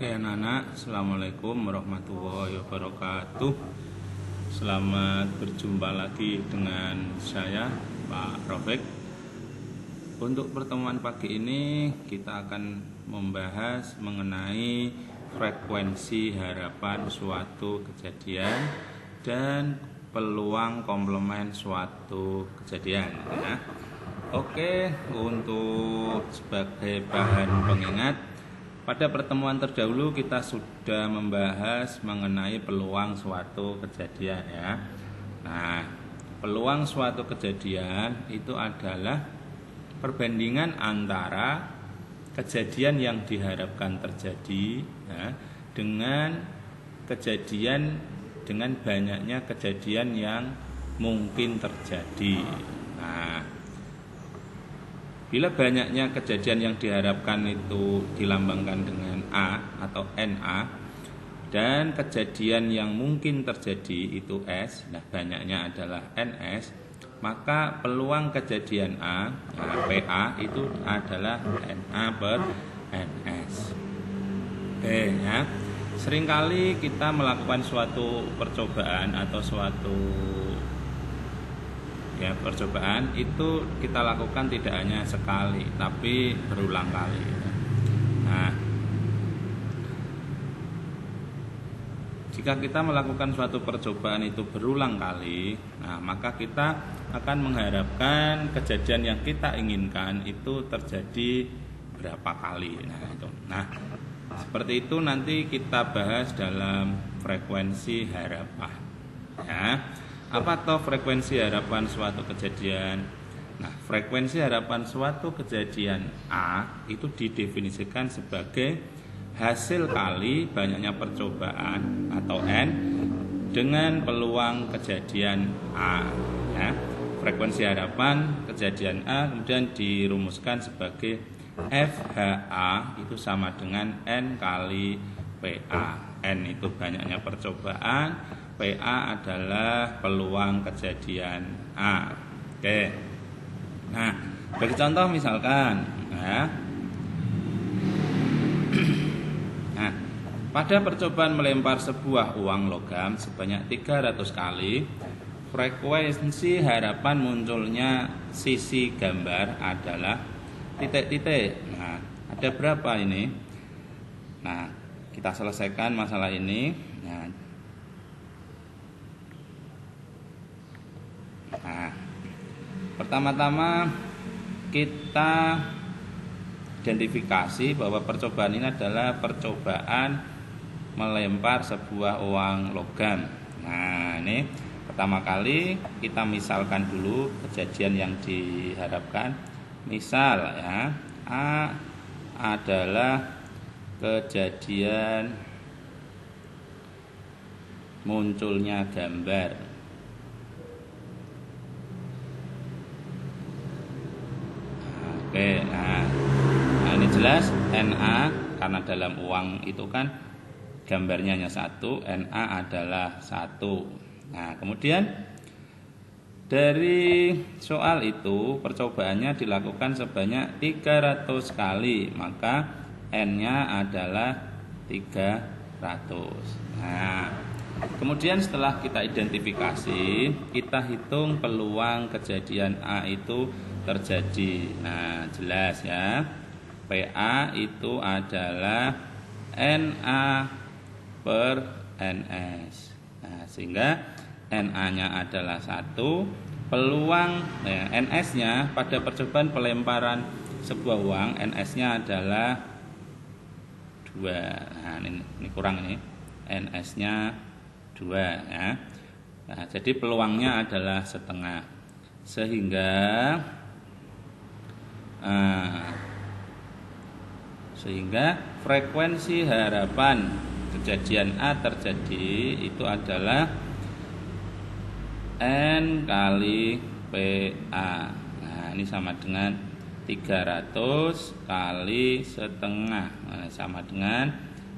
Oke anak-anak, Assalamualaikum warahmatullahi wabarakatuh. Selamat berjumpa lagi dengan saya Pak Rofik. Untuk pertemuan pagi ini kita akan membahas mengenai frekuensi harapan suatu kejadian dan peluang komplement suatu kejadian ya. Oke, untuk sebagai bahan pengingat, pada pertemuan terdahulu kita sudah membahas mengenai peluang suatu kejadian ya. Nah, peluang suatu kejadian itu adalah perbandingan antara kejadian yang diharapkan terjadi ya, dengan banyaknya kejadian yang mungkin terjadi. Nah, bila banyaknya kejadian yang diharapkan itu dilambangkan dengan A atau NA, dan kejadian yang mungkin terjadi itu S, nah banyaknya adalah NS, maka peluang kejadian A, PA itu adalah NA per NS. Oke ya. Seringkali kita melakukan suatu percobaan atau suatu percobaan itu kita lakukan tidak hanya sekali tapi berulang kali. Nah, jika kita melakukan suatu percobaan itu berulang kali, nah maka kita akan mengharapkan kejadian yang kita inginkan itu terjadi berapa kali. Nah, seperti itu nanti kita bahas dalam frekuensi harapan ya. Apa toh frekuensi harapan suatu kejadian? Nah, frekuensi harapan suatu kejadian A itu didefinisikan sebagai hasil kali banyaknya percobaan atau N dengan peluang kejadian A ya. Frekuensi harapan kejadian A kemudian dirumuskan sebagai FHA itu sama dengan N kali PA. N itu banyaknya percobaan, PA adalah peluang kejadian A. Oke. Nah, bagi contoh misalkan ya. Nah, pada percobaan melempar sebuah uang logam sebanyak 300 kali, frekuensi harapan munculnya sisi gambar adalah titik-titik. Nah, ada berapa ini? Nah, kita selesaikan masalah ini. Nah, pertama-tama kita identifikasi bahwa percobaan ini adalah percobaan melempar sebuah uang logam. Nah, ini pertama kali kita misalkan dulu kejadian yang diharapkan. Misal ya, A adalah kejadian munculnya gambar. Oke, nah ini jelas NA karena dalam uang itu kan gambarnya hanya satu, NA adalah satu. Nah, kemudian dari soal itu percobaannya dilakukan sebanyak 300 kali, maka N-nya adalah 300. Nah, kemudian setelah kita identifikasi, kita hitung peluang kejadian A itu terjadi. Nah, jelas ya. PA itu adalah NA per NS. Nah, sehingga NA-nya adalah 1, peluang NS-nya pada percobaan pelemparan sebuah uang, NS-nya adalah 2. Nah, ini kurang ini. NS-nya 2 ya. Nah, jadi peluangnya adalah setengah. Sehingga frekuensi harapan kejadian A terjadi itu adalah N kali PA. Nah, ini sama dengan 300 kali setengah, nah, sama dengan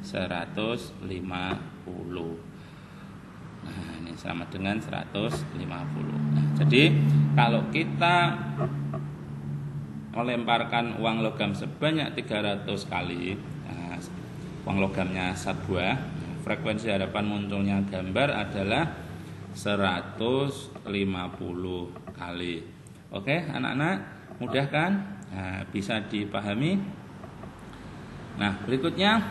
150. Nah, ini sama dengan 150. Nah, jadi kalau kita melemparkan uang logam sebanyak 300 kali, nah, uang logamnya sebuah. Frekuensi harapan munculnya gambar adalah 150 kali. Oke, anak-anak, mudah kan? Nah, bisa dipahami. Nah, berikutnya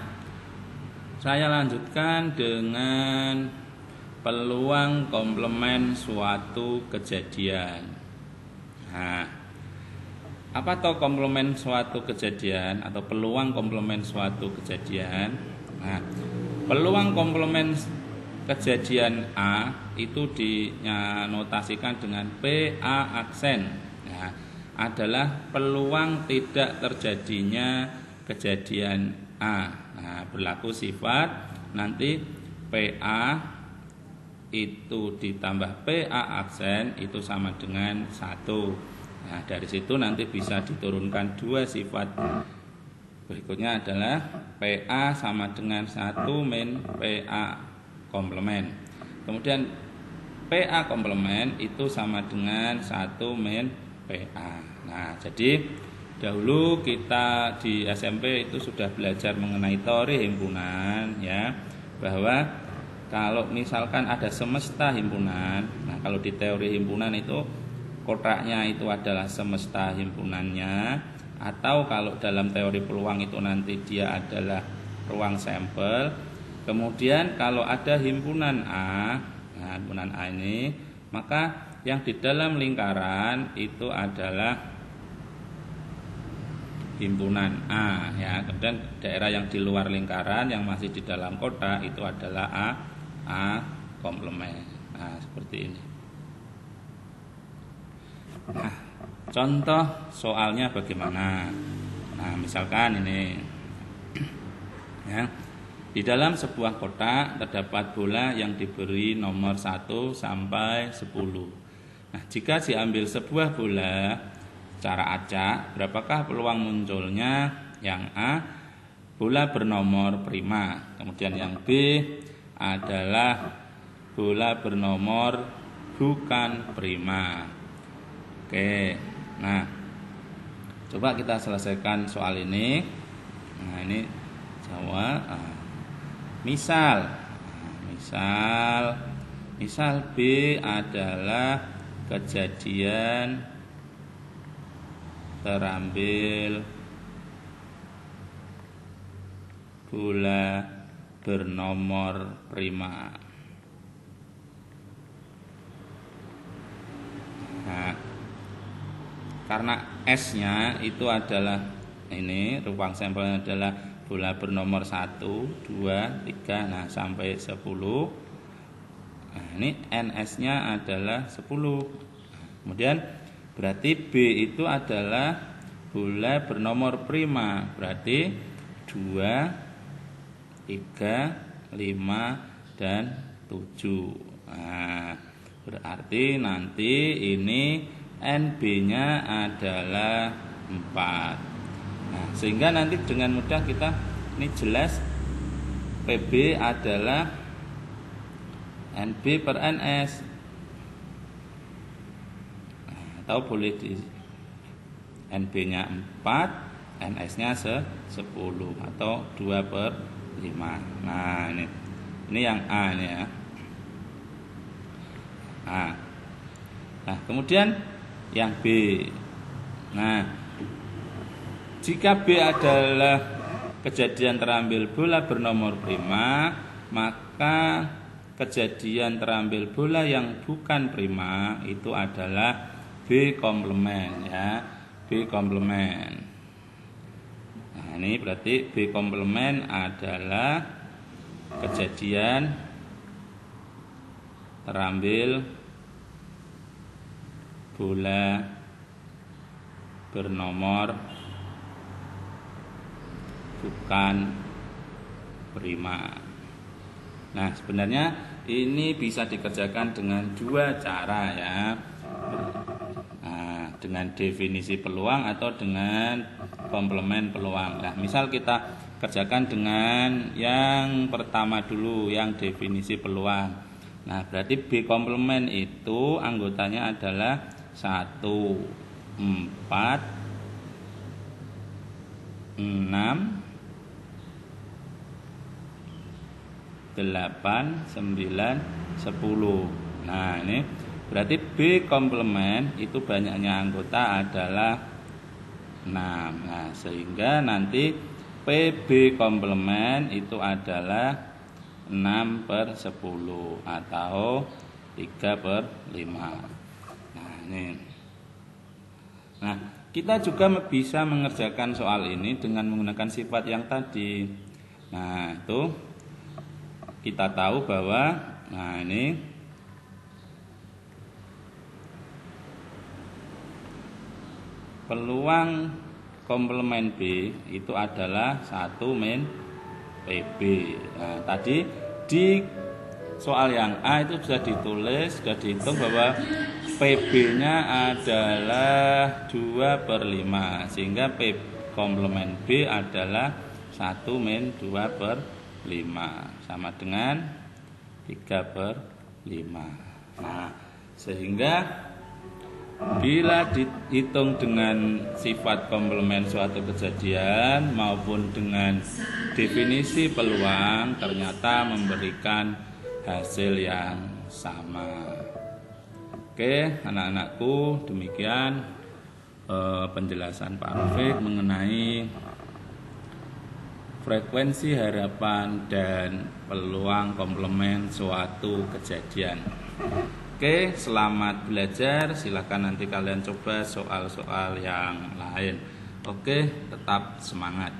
saya lanjutkan dengan peluang komplement suatu kejadian. Nah, apa toh komplement suatu kejadian atau peluang komplement suatu kejadian? Nah, peluang komplement kejadian A itu dinotasikan dengan PA aksen. Nah, adalah peluang tidak terjadinya kejadian A. Nah, berlaku sifat nanti PA itu ditambah PA aksen itu sama dengan 1. Nah, dari situ nanti bisa diturunkan 2 sifat. Berikutnya adalah PA sama dengan 1 min PA komplement. Kemudian PA komplement itu sama dengan 1 min PA. Nah, jadi dahulu kita di SMP itu sudah belajar mengenai teori himpunan ya, bahwa kalau misalkan ada semesta himpunan, nah kalau di teori himpunan itu kotaknya itu adalah semesta himpunannya, atau kalau dalam teori peluang itu nanti dia adalah ruang sampel. Kemudian kalau ada himpunan A, nah himpunan A ini, maka yang di dalam lingkaran itu adalah himpunan A ya. Kemudian daerah yang di luar lingkaran yang masih di dalam kotak itu adalah A komplement. Nah, seperti ini. Nah, contoh soalnya bagaimana? Nah, misalkan ini ya. Di dalam sebuah kotak terdapat bola yang diberi nomor 1 sampai 10. Nah, jika diambil sebuah bola secara acak, berapakah peluang munculnya? Yang A, bola bernomor prima. Kemudian yang B adalah bola bernomor bukan prima. Oke, nah coba kita selesaikan soal ini. Nah, ini jawab. Misal B adalah kejadian terambil bola bernomor prima. Nah, karena S-nya itu adalah ini, ruang sampelnya adalah bola bernomor 1, 2, 3, nah sampai 10. Nah, ini NS-nya adalah 10. Kemudian berarti B itu adalah bola bernomor prima. Berarti 2, 3, 5, dan 7. Nah, berarti nanti ini NB-nya adalah 4. Nah, sehingga nanti dengan mudah kita ini jelas PB adalah NB per NS. Nah, atau boleh di NB-nya 4, NS-nya 10 atau 2 per 5. Nah, ini yang A ini ya. Nah, kemudian yang B. Nah, jika B adalah kejadian terambil bola bernomor prima, maka kejadian terambil bola yang bukan prima itu adalah B komplement ya, B komplement. Nah, ini berarti B komplement adalah kejadian terambil bola bernomor bukan prima. Nah, sebenarnya ini bisa dikerjakan dengan 2 cara ya. Nah, dengan definisi peluang atau dengan komplement peluang. Nah, misal kita kerjakan dengan yang pertama dulu, yang definisi peluang. Nah, berarti B komplement itu anggotanya adalah 1, 4, 6, 8, 9, 10. Nah, ini berarti B komplement itu banyaknya anggota adalah 6. Nah, sehingga nanti PB komplement itu adalah 6/10 atau 3/5. Nah, ini. Nah, kita juga bisa mengerjakan soal ini dengan menggunakan sifat yang tadi. Nah, itu kita tahu bahwa ini peluang komplement B itu adalah 1 min PB. Nah, tadi di soal yang A itu sudah ditulis, sudah dihitung bahwa PB-nya adalah 2/5, sehingga P komplement B adalah 1 min 2/5 sama dengan 3/5. Nah, sehingga bila dihitung dengan sifat komplement suatu kejadian maupun dengan definisi peluang, ternyata memberikan hasil yang sama. Oke, anak-anakku, demikian penjelasan Pak Rafiq mengenai frekuensi harapan dan peluang komplement suatu kejadian. Oke, selamat belajar. Silakan nanti kalian coba soal-soal yang lain. Oke, tetap semangat.